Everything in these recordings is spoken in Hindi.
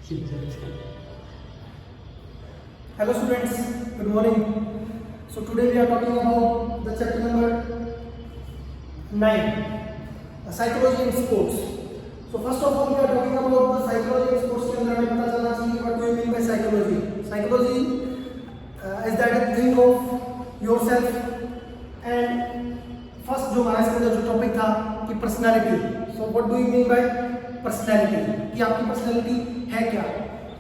Hello students, good morning. So today we are talking about the chapter number 9, psychology in sports. So first of all we are talking about the psychology in sports के अंदर हमें पता चलना चाहिए what do you mean by psychology. Psychology is that think of yourself and first जो हमारे इसके अंदर जो टॉपिक था कि personality. So what do you mean by personality? कि आपकी personality है क्या?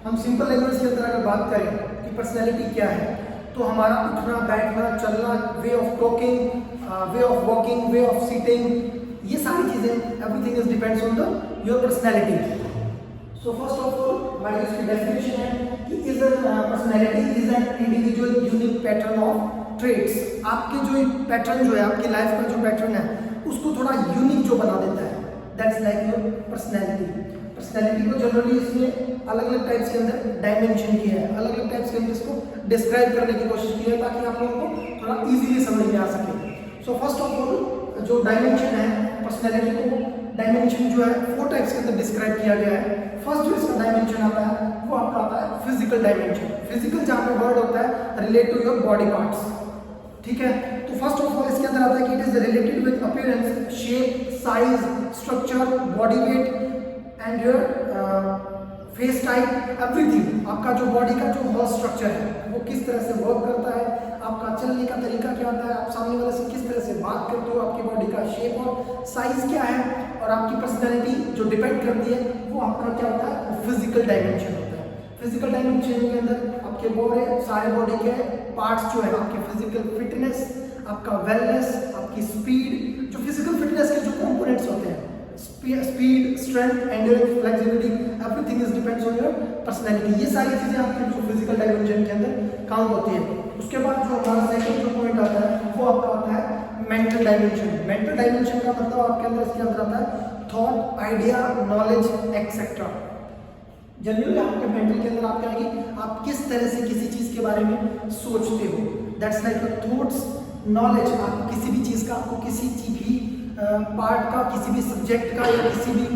हम सिंपल लैंग्वेज के अंदर अगर बात करें कि पर्सनैलिटी क्या है तो हमारा उठना बैठना चलना way of talking way of walking way of sitting ये सारी चीज़ें everything is depends on the your personality. So first of all हमारी इसकी डेफिनेशन है कि is personality is an individual unique pattern of traits. आपके जो पैटर्न जो है आपकी लाइफ का जो पैटर्न है उसको थोड़ा यूनिक जो बना देता है that's like your personality. Personality को जनरली इसमें अलग अलग टाइप्स के अंदर डायमेंशन किया है, अलग अलग टाइप्स के अंदर इसको डिस्क्राइब करने की कोशिश की है ताकि आप लोगों को थोड़ा इजीली समझ में आ सके. सो फर्स्ट ऑफ ऑल जो डायमेंशन है पर्सनैलिटी को डायमेंशन जो है 4 टाइप्स के अंदर डिस्क्राइब किया गया है. फर्स्ट जो इसका डायमेंशन आता है वो आपका आता है फिजिकल डायमेंशन. फिजिकल जहाँ पे वर्ड होता है relate to your body parts. ठीक है, तो फर्स्ट ऑफ ऑल इसके अंदर आता है कि it is related with appearance, shape, size, structure, body weight and your face type, everything. आपका जो बॉडी का जो होल स्ट्रक्चर है वो किस तरह से वर्क करता है, आपका चलने का तरीका क्या होता है, आप सामने वाले से किस तरह से बात करते हो, आपकी बॉडी का शेप और साइज क्या है और आपकी पर्सनैलिटी जो डिपेंड करती है वो आपका क्या होता है फिजिकल डायमेंशन होता है. फिजिकल डायमेंशन के अंदर आपके बॉडी सारे बॉडी के पार्ट्स जो है आपके फिजिकल फिटनेस, आपका वेलनेस, आपकी स्पीड, जो फिजिकल फिटनेस के जो कंपोनेंट्स होते हैं speed, strength, endurance, flexibility, everything is depends on your personality. ये सारी चीजें आपके जो फिजिकल डायमेंशन के अंदर काउंट होती है. उसके बाद जो हमारा सेकंड जो पॉइंट आता है वो आपका आता है मेंटल डायमेंशन. मेंटल डायमेंशन का मतलब आपके अंदर इसके अंदर आता है thought, idea, knowledge etcetera. Generally आपके मेंटल के अंदर आपका है कि आप किस तरह से किसी चीज के बारे में सोचते हो. That's like your thoughts. Knowledge, आप किसी भी चीज का, आपको किसी चीज भी पार्ट का, किसी भी सब्जेक्ट का या किसी भी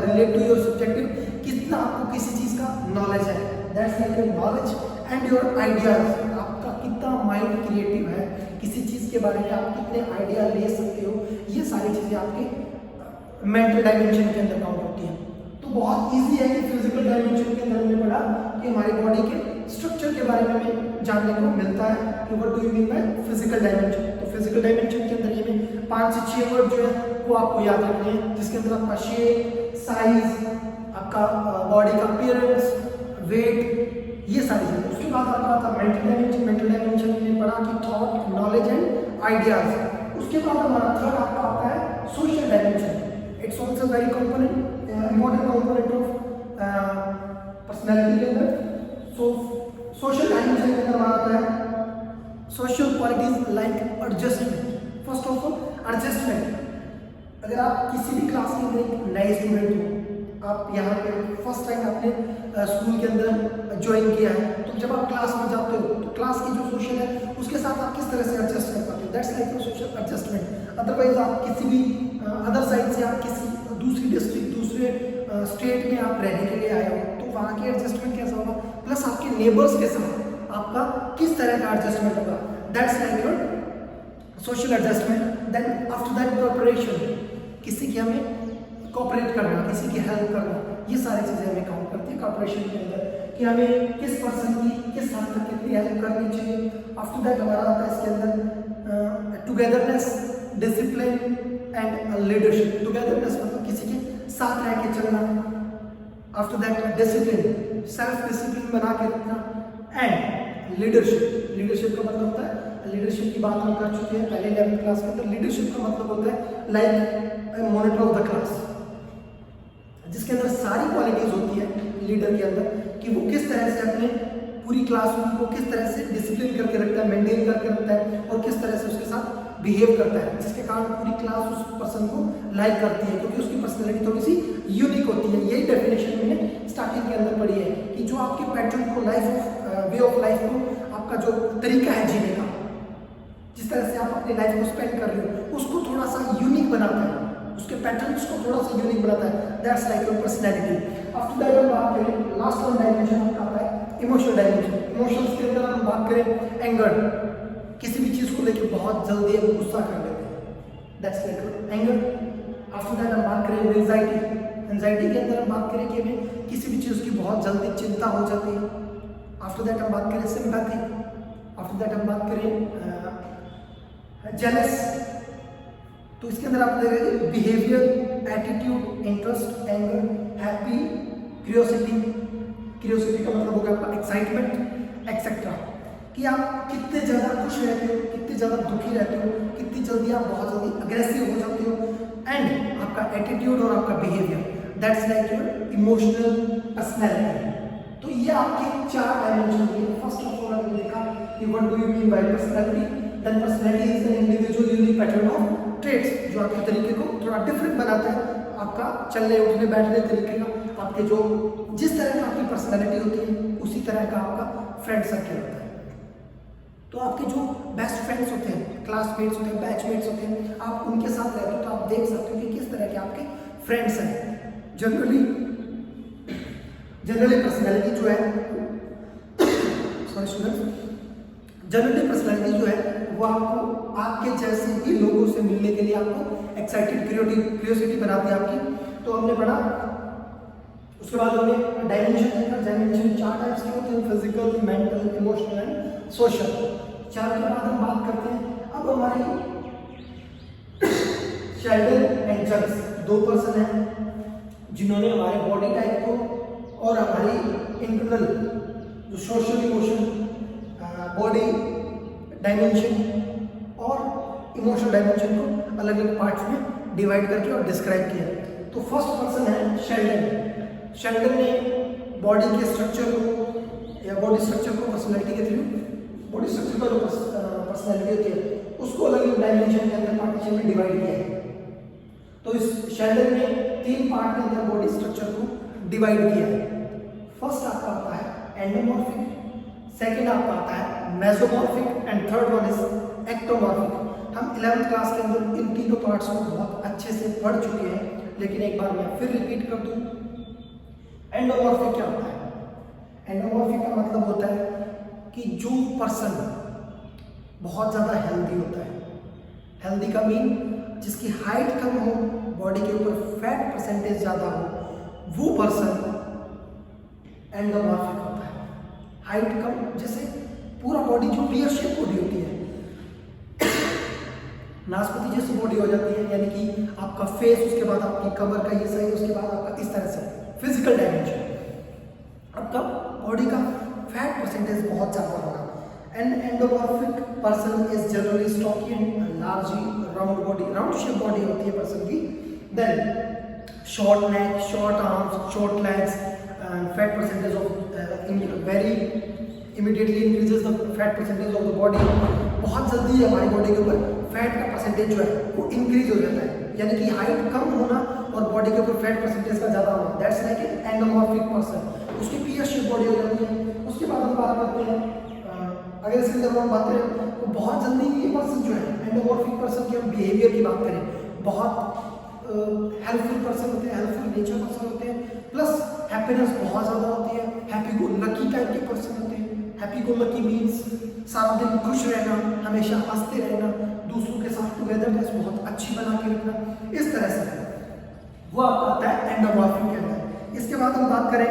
रिलेट टू योर सब्जेक्टिव कितना आपको किसी चीज का नॉलेज है. That's like your knowledge and your ideas. आपका कितना माइंड क्रिएटिव है, किसी चीज के बारे में आप कितने आइडिया ले सकते हो, ये सारी चीजें आपके मेंटल डायमेंशन के अंदर काउंट होती हैं. तो बहुत ईजी है कि फिजिकल डायमेंशन के अंदर हमने पढ़ा कि हमारी बॉडी के स्ट्रक्चर के बारे में हमें जानने को मिलता है कि what do you mean by physical dimension. तो फिजिकल डायमेंशन के अंदर ये 5 से 6 वर्ड जो है वो आपको याद रखने हैं जिसके अंदर आपका शेप, साइज, आपका बॉडी का अपीयरेंस, वेट, ये सारी चीजें. उसके बाद आपका आता है मेंटल डायमेंशन. मेंटल डायमेंशन में पढ़ा कि थॉट, नॉलेज एंड आइडियाज. उसके बाद हमारा थर्ड आपका आता है social dimension. It's also very component important component of personality के अंदर. सो सोशल डायमेंशन के अंदर आता है social qualities like adjustment. First of all adjustment. अगर आप किसी भी क्लास के अंदर एक नए स्टूडेंट हो, आप यहाँ पे फर्स्ट टाइम आपने स्कूल के अंदर ज्वाइन किया है, तो जब आप क्लास में जाते हो तो क्लास की जो सोशल है उसके साथ आप किस तरह से एडजस्ट कर पाते हो. That's like your social adjustment. Otherwise आप किसी भी अदर साइड से आप किसी दूसरी डिस्ट्रिक्ट, दूसरे स्टेट में आप रहने के लिए आए हो तो वहाँ की एडजस्टमेंट कैसा होगा, प्लस आपके नेबर्स के साथ आपका किस तरह का एडजस्टमेंट होगा. That's like your social adjustment. Then after that cooperation. किसी की हमें कोऑपरेट करना, किसी की हेल्प करना, ये सारी चीज़ें हमें काउंट करती है कोऑपरेशन के अंदर कि हमें किस पर्सन की किस हद तक कितनी हेल्प करनी चाहिए. आफ्टर दैट हमारा आता है इसके अंदर togetherness, discipline and leadership. Togetherness मतलब किसी के साथ रह के चलना. After that discipline, self discipline बना के रखना. And leadership. लीडरशिप का मतलब होता है, लीडरशिप की बात हम कर चुके हैं पहले 11th क्लास के अंदर. लीडरशिप का मतलब होता है like monitor of the class, जिसके अंदर सारी क्वालिटीज होती है लीडर के अंदर कि वो किस तरह से अपने पूरी क्लासरूम को किस तरह से डिसिप्लिन करके रखता है, मेंटेन करके रखता है और किस तरह से उसके साथ बिहेव करता है, जिसके कारण पूरी क्लास उस पर्सन को लाइक करती है क्योंकि उसकी पर्सनैलिटी थोड़ी सी यूनिक होती है. यही डेफिनेशन मैंने स्टार्टिंग के अंदर पढ़ी है कि जो आपके पैटर्न को वे ऑफ लाइफ को, आपका जो तरीका है जीने का, जिस तरह से आप अपनी लाइफ को स्पेंड कर रहे हो उसको थोड़ा सा यूनिक बनाता है, उसके पैटर्न्स को थोड़ा सा यूनिक बनाता है. That's like your personality. After that हम बात करें लास्ट वन डायमेंशन आपका आता है इमोशनल डायमेंशन। इमोशंस के अंदर हम बात करें एंगर, किसी भी चीज को लेकर बहुत जल्दी हम गुस्सा कर लेते हैं, that's like anger. After that हम बात करें एंजाइटी, एंजाइटी के अंदर हम बात करें कि हमें किसी भी चीज की बहुत जल्दी चिंता हो जाती है। आफ्टर दैट हम बात करें सिंपैथी, आफ्टर दैट हम बात करें जेलस, तो इसके अंदर आप देखेंगे behaviour, attitude, interest, anger, happy, curiosity. Curiosity का मतलब होगा आपका एक्साइटमेंट एक्सेट्रा, कि आप कितने ज़्यादा खुश रहते हो, कितने ज़्यादा दुखी रहते हो, कितनी जल्दी आप बहुत जल्दी अग्रेसिव हो जाते हो, एंड आपका एटीट्यूड और आपका behaviour, that's like your emotional personality. तो ये आपके 4 डायमेंशन है। फर्स्ट ऑफ ऑल हमने देखा कि what do you mean by personality, then personality is an individual unique pattern of trades, जो आपके तरीके को थोड़ा डिफरेंट बनाता है, आपका चलने उठने बैठने तरीके का, आपके जो जिस तरह का आपकी पर्सनैलिटी होती है उसी तरह का आपका फ्रेंड सर्कल होता है। तो आपके जो बेस्ट फ्रेंड्स होते हैं, क्लासमेट्स होते हैं, बैचमेट्स होते हैं, आप उनके साथ रहते हो तो आप देख सकते हो कि किस तरह के आपके फ्रेंड्स हैं। जनरली पर्सनैलिटी जो है सॉरी स्टूडेंट्स, जनरली पर्सनैलिटी जो है वो आपको आपके जैसे ही लोगों से मिलने के लिए आपको एक्साइटेड, क्यूरियोसिटी बनाती है आपकी। तो हमने पढ़ा, उसके बाद हमने डायमेंशन देखा। डायमेंशन 4 टाइप्स के होते हैं, physical, mental, emotional and social. 4 के बाद हम बात करते हैं अब हमारी शेल्डन एंड जग्स, 2 पर्सन हैं जिन्होंने हमारे बॉडी टाइप को और हमारी इंटरनल जो सोशल इमोशन, बॉडी डायमेंशन और इमोशनल डायमेंशन को अलग अलग पार्ट्स में डिवाइड करके और डिस्क्राइब किया। तो फर्स्ट पर्सन है शेल्डन। शेल्डन ने बॉडी के स्ट्रक्चर को या बॉडी स्ट्रक्चर को पर्सनैलिटी के थ्रू, बॉडी स्ट्रक्चर का जो पर्सनैलिटी होती है उसको अलग अलग डायमेंशन के अंदर पार्टीशन में डिवाइड किया है। तो इस शेल्डन ने 3 पार्ट के अंदर बॉडी स्ट्रक्चर को डिवाइड किया है। फर्स्ट आपका आता है एंडोमॉर्फिक, सेकेंड आपका आता है mesomorphic and third one is ectomorphic. हम 11th क्लास के अंदर इन तीनों पार्ट्स को बहुत अच्छे से पढ़ चुके हैं, लेकिन एक बार मैं फिर रिपीट कर दूं। एंडोमॉर्फिक क्या होता है? एंडोमॉर्फिक का मतलब होता है कि जो पर्सन बहुत ज़्यादा हेल्दी होता है, हेल्दी का मीन जिसकी हाइट कम हो, बॉडी के ऊपर फैट परसेंटेज ज़्यादा हो, वो पर्सन एंडोमॉर्फिक होता है। हाइट कम, जैसे पूरा बॉडी जो पियर शेप बॉडी होती है, नाशपाती जैसी बॉडी हो जाती है, यानी कि आपका फेस, उसके बाद आपकी कमर का ये साइज, उसके बाद आपका इस तरह से फिजिकल डायमेंशन, आपका बॉडी का फैट परसेंटेज बहुत ज़्यादा होगा। And endomorphic person is generally stocky and largely round body, round shape body होती है पर्सन की। Then short neck, short arms, short legs, fat percentage of very immediately increases the fat percentage of the body. बहुत जल्दी हमारी बॉडी के ऊपर फैट का परसेंटेज जो है वो इंक्रीज हो जाता है, यानी कि हाइट कम होना और बॉडी के ऊपर फैट परसेंटेज का ज़्यादा होना, that's like an endomorphic person. उसकी पियर शेप बॉडी हो जाती है। उसके बाद हम बात करते हैं, अगर इसके अंदर हम बात करें तो बहुत जल्दी ये पर्सन जो है एंडोमॉर्फिक पर्सन की हम बिहेवियर की बात करें, बहुत हेल्पफुल पर्सन होते हैं, हेल्पफुल नेचर पर्सन होते हैं, प्लस हैप्पीनेस बहुत ज़्यादा होती है, हैप्पी गो लकी टाइप के पर्सन होते हैं। हैप्पी गो लकी मीन्स सारा दिन खुश रहना, हमेशा हंसते रहना, दूसरों के साथ टुगेदरनेस बहुत अच्छी बना के रखना, इस तरह से वो आपका आता है एंडोमॉर्फिक के अंदर। इसके बाद हम बात करें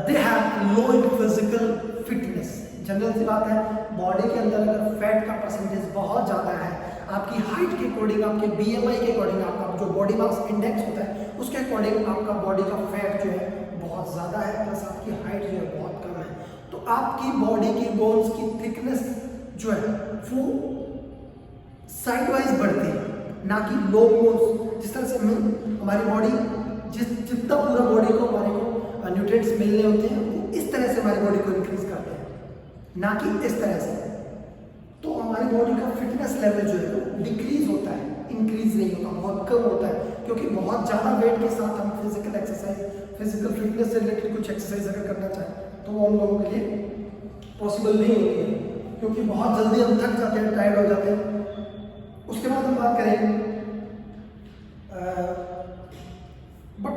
they have low in physical fitness. General सी बात है, बॉडी के अंदर अगर फैट का परसेंटेज बहुत ज़्यादा है, आपकी हाइट के अकॉर्डिंग, आपके BMI के अकॉर्डिंग, आपका जो बॉडी मास इंडेक्स होता है उसके अकॉर्डिंग आपका बॉडी का फैट जो है बहुत ज़्यादा है, प्लस आपकी हाइट जो है बहुत कम है, तो आपकी बॉडी की बोन्स की थिकनेस जो है वो साइड वाइज बढ़ती है, ना कि लो बोन्स। जिस तरह से हमारी बॉडी जितना पूरा बॉडी को हमारे को न्यूट्रिएंट्स मिलने होते हैं, वो इस तरह से हमारी बॉडी को इंक्रीज करते हैं, ना कि इस तरह से। तो हमारी बॉडी का फिटनेस लेवल जो है वो डिक्रीज होता है, इंक्रीज नहीं होता, बहुत कम होता है, क्योंकि बहुत ज़्यादा वेट के साथ हम फिजिकल एक्सरसाइज, फिजिकल फिटनेस से रिलेटेड कुछ एक्सरसाइज अगर करना चाहें तो वो हम लोगों के लिए पॉसिबल नहीं होती है, क्योंकि बहुत जल्दी हम थक जाते हैं, टायर्ड हो जाते हैं। उसके बाद हम बात करें बट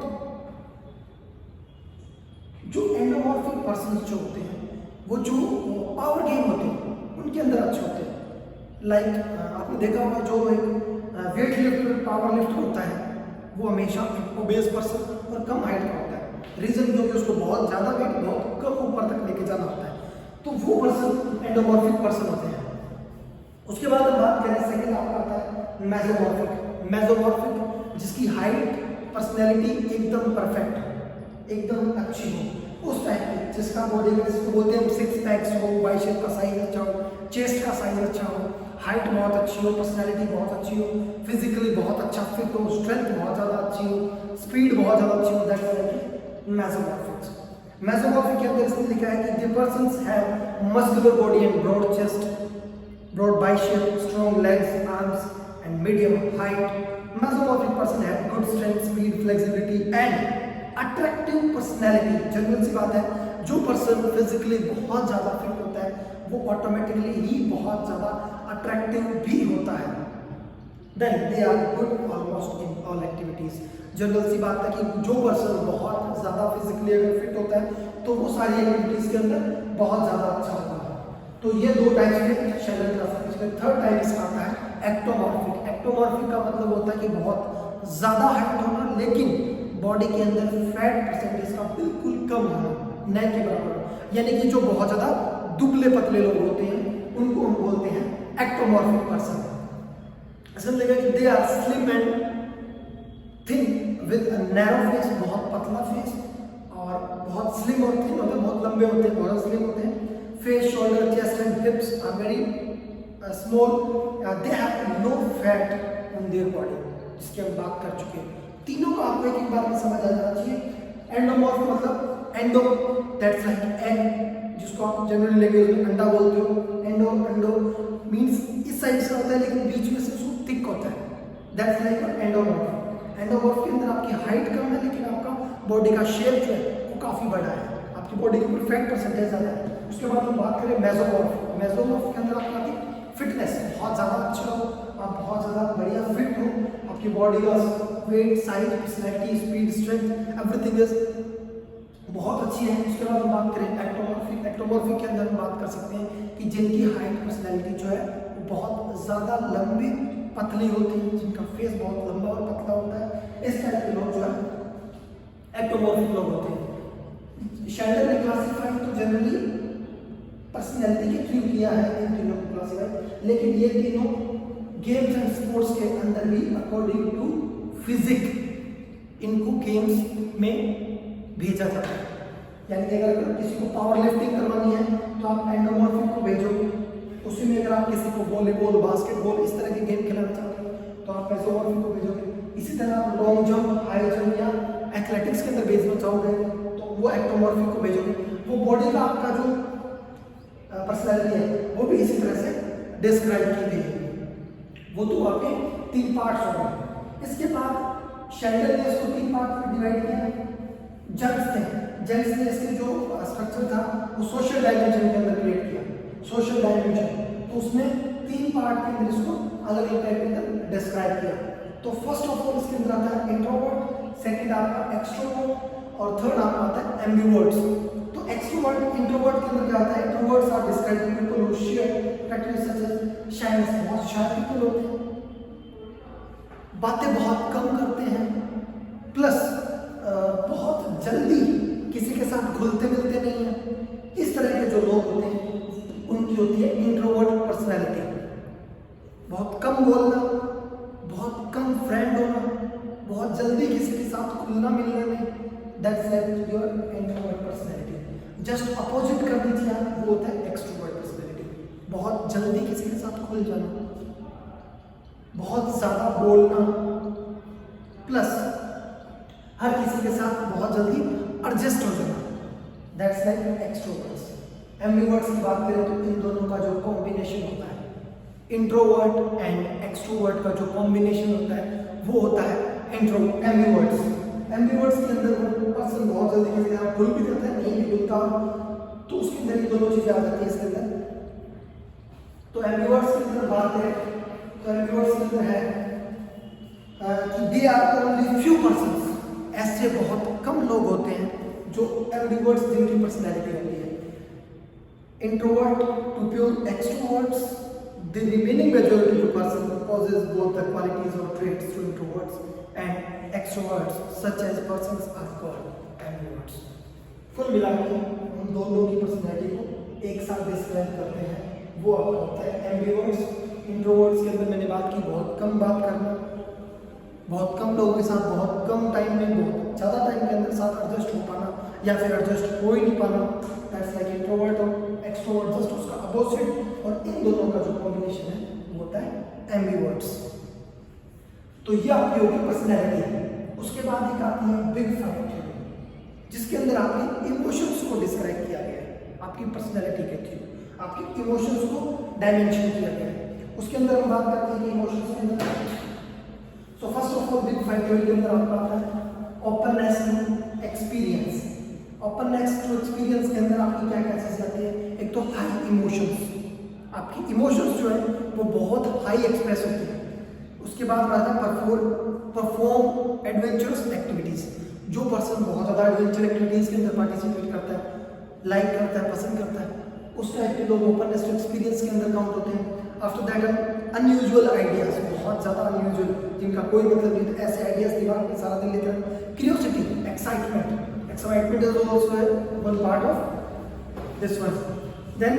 पर्सन जो होते हैं वो जो पावर गेम होते हैं उनके अंदर अच्छे होते हैं। लाइक आपने देखा होगा जो एक वेट लिफ्टर पावर लिफ्टर होता है वो हमेशा ओबेस पर्सन और कम हाइट का होता है। रीजन जो कि उसको बहुत ज़्यादा वेट बहुत कम ऊपर तक लेके जाना होता है, तो वो पर्सन एंडोमॉर्फिक पर्सन होते हैं। उसके बाद हम बात करें सेकंड आपका आता है मेसोमॉर्फिक। मेसोमॉर्फिक जिसकी हाइट पर्सनैलिटी एकदम परफेक्ट हो, एकदम अच्छी हो, उस टाइप की जिसका बॉडी में जिसको बोलते हैं सिक्स पैक्स हो, बाइसेप का साइज अच्छा हो, चेस्ट का साइज अच्छा हो, हाइट बहुत अच्छी हो, पर्सनैलिटी बहुत अच्छी हो, फिजिकली बहुत अच्छा फिट हो, स्ट्रेंथ बहुत ज़्यादा अच्छी हो, स्पीड बहुत ज़्यादा अच्छी हो, दैट मेसोमॉर्फिक्स। मेसोमॉर्फिक के अंदर इसमें लिखा है कि the persons have muscular body and broad chest, broad bicep, strong legs, arms, and medium height. Mesomorphic person have good strength, speed, flexibility, and attractive personality. General सी बात है, जो पर्सन फिजिकली बहुत ज़्यादा फिट होता है वो ऑटोमेटिकली ही बहुत ज़्यादा अट्रैक्टिव भी होता है। Then they are good almost in all activities. General सी बात है कि जो पर्सन बहुत ज़्यादा फिजिकली अगर फिट होता है तो वो सारी एक्टिविटीज़ के अंदर बहुत ज़्यादा अच्छा होता है। तो ये दो टाइप्स के शैडो क्लासिफिकेशन। थर्ड टाइप इसका आता है एक्टोमॉर्फिक। एक्टोमॉर्फिक का मतलब होता है कि बहुत ज़्यादा हाइट होना लेकिन बॉडी के अंदर फैट परसेंटेज का बिल्कुल कम होना, न के बराबर, यानी कि जो बहुत ज़्यादा दुबले पतले लोग होते हैं उनको हम बोलते हैं एक्टोमॉर्फिक पर्सन। ऐसा लगेगा कि they are slim and thin with narrow face, बहुत पतला फेस और बहुत स्लिम और थिन होते हैं, बहुत लंबे होते हैं, बहुत स्लिम होते हैं। Face, shoulder, chest and hips are very small. They have no fat on their body, जिसकी हम बात कर चुके हैं। तीनों का आपको एक बार में समझ आ जाना चाहिए। एंडोमॉर्फ मतलब एंडो, दैट्स लाइक एग, जिसको आप जनरली लैंग्वेज में अंडा बोलते हो। एंडो मींस इस साइड से होता है लेकिन बीच में से उसको थिक होता है, दैट्स लाइक एंडोमॉर्फ। एंडोमॉर्फ के अंदर आपकी हाइट कम है लेकिन आपका बॉडी का शेप जो है वो काफ़ी बड़ा है, आपकी बॉडी के ऊपर फैट परसेंटेज ज़्यादा है। उसके बाद हम बात करें मेसोमॉर्फ। मेसोमॉर्फ के अंदर आपकी फिटनेस बहुत ज़्यादा अच्छा हो, आप बहुत ज़्यादा बढ़िया फिट हो, आपकी बॉडी का weight, size, personality, speed, strength, everything is बहुत अच्छी है। उसके बाद हम बात करें एक्टोमॉर्फिक। एक्टोमॉर्फिक के अंदर हम बात कर सकते हैं कि जिनकी हाइट पर्सनैलिटी जो है वो बहुत ज़्यादा लंबी पतली होती है, जिनका फेस बहुत लंबा और पतला होता है, इस टाइप के लोग जो है एक्टोमॉर्फिक लोग होते हैं। शैडर ने क्लासिफाई तो जनरली पर्सनैलिटी के थ्रू किया है इन तीनों को क्लासिफाई, लेकिन ये तीनों गेम्स एंड स्पोर्ट्स के अंदर भी अकॉर्डिंग टू फिजिक इनको गेम्स में भेजा जाता है। यानी कि अगर किसी को पावर लिफ्टिंग करवानी है तो आप एंडोमॉर्फिक को भेजोगे, उसी में अगर आप किसी को वॉलीबॉल, बास्केटबॉल इस तरह के गेम खिलाना चाहते हो तो आप मेसोमॉर्फिक को भेजोगे। इसी तरह आप लॉन्ग जंप, हाई जंप या एथलेटिक्स के अंदर भेजना चाहोगे तो वो एक्टोमॉर्फिक को भेजोगे। वो बॉडी का आपका जो पर्सनैलिटी है वो भी इसी तरह से डिस्क्राइब की गई है। वो तो आपके 3 पार्ट्स हो गए। इसके बाद शेल्डर ने इसको 3 पार्ट में डिवाइड किया। जंक्स ने इसके जो स्ट्रक्चर था वो सोशल डायमेंशन के अंदर क्रिएट किया। सोशल डायमेंशन तो उसने 3 पार्ट के अंदर इसको अलग अलग टाइप के अंदर डिस्क्राइब किया। तो फर्स्ट ऑफ ऑल इसके अंदर आता है इंट्रोवर्ट, सेकंड आपका एक्सट्रोवर्ट और थर्ड आपका आता है एम्बिवर्ट्स। तो एक्सट्रोवर्ट, इंट्रोवर्ट के अंदर क्या आता है? Introverts are describing people who share characteristics such as shyness, बहुत शाय पीपल होते हैं, बातें बहुत कम करते हैं, प्लस बहुत जल्दी किसी के साथ घुलते मिलते नहीं हैं। इस तरह के जो लोग होते हैं उनकी होती है इंट्रोवर्ट पर्सनैलिटी। बहुत कम बोलना, बहुत कम फ्रेंड होना, बहुत जल्दी किसी के साथ खुलना मिलना नहीं, that's like your introvert personality. Just opposite कर दीजिए आप, वो होता है एक्सट्रोवर्ट पर्सनैलिटी। बहुत जल्दी किसी के साथ खुल जाना, बहुत ज़्यादा बोलना, प्लस हर किसी के साथ बहुत जल्दी एडजस्ट हो जाना, दैट्स लाइक एक्सट्रोवर्ट्स। एम्बिवर्ट्स की बात करें तो इन दोनों का जो कॉम्बिनेशन होता है, इंट्रोवर्ट एंड एक्सट्रोवर्ट का जो कॉम्बिनेशन होता है वो होता है एम्बिवर्ट्स। एम्बिवर्ट्स के अंदर वो पर्सन बहुत जल्दी किसी के साथ खुल भी जाता है, नहीं भी खुलता, तो उसके अंदर ये दोनों चीज़ें आ जाती हैं इसके अंदर। तो एम्बिवर्ट्स के अंदर बात करें तो एम्बिवर्ट्स के अंदर है कि they are only few persons, ऐसे बहुत कम लोग होते हैं जो एम्बिवर्ट्स जिनकी पर्सनैलिटी होती है, introvert to pure extroverts, the remaining majority of person possess both the qualities or traits to introverts and extroverts, such as persons are called ambiverts. कुल मिलाकर उन दोनों की पर्सनैलिटी को एक साथ डिस्क्राइब करते हैं, वो आपका होता है एम्बिवर्ट्स। इंट्रोवर्ट्स के अंदर मैंने बात की बहुत कम बात करना, बहुत कम लोगों के साथ बहुत कम टाइम में बहुत ज़्यादा टाइम के अंदर साथ एडजस्ट हो पाना या फिर एडजस्ट हो ही नहीं पाना, दैट्स लाइक इंट्रोवर्ट। और एक्सट्रोवर्ट जस्ट उसका अपोजिट, और इन दोनों का जो कॉम्बिनेशन है वो होता है एम्बिवर्ट्स। तो ये आपकी होगी पर्सनैलिटी। उसके बाद एक आती है बिग फाइव थ्योरी, जिसके अंदर आपके इमोशंस को डिस्क्राइब किया गया है, आपकी पर्सनैलिटी के थ्रू आपके इमोशंस को डायमेंशन किया गया है। उसके अंदर हम बात करते हैं कि इमोशंस के अंदर, so first of all big five theory के अंदर आपका आता है openness to experience. Openness to experience के अंदर आपकी क्या क्या चीज़ आती है? एक तो हाई इमोशंस, आपकी इमोशंस जो है वो बहुत हाई एक्सप्रेस होती है। उसके बाद आता है परफॉर्म एडवेंचरस एक्टिविटीज़। जो पर्सन बहुत ज़्यादा एडवेंचर एक्टिविटीज़ के अंदर पार्टिसिपेट करता है, लाइक करता है, पसंद करता है, उस टाइप के लोग ओपननेस टू एक्सपीरियंस के अंदर काउंट होते हैं। आफ्टर दैट अनयूजुअल आइडियाज, बहुत ज़्यादा अनयूजुअल, जिनका कोई मतलब नहीं, ऐसे आइडियाज दिमाग में सारा दिन लेते हैं। Curiosity, excitement is also one part of this one. Then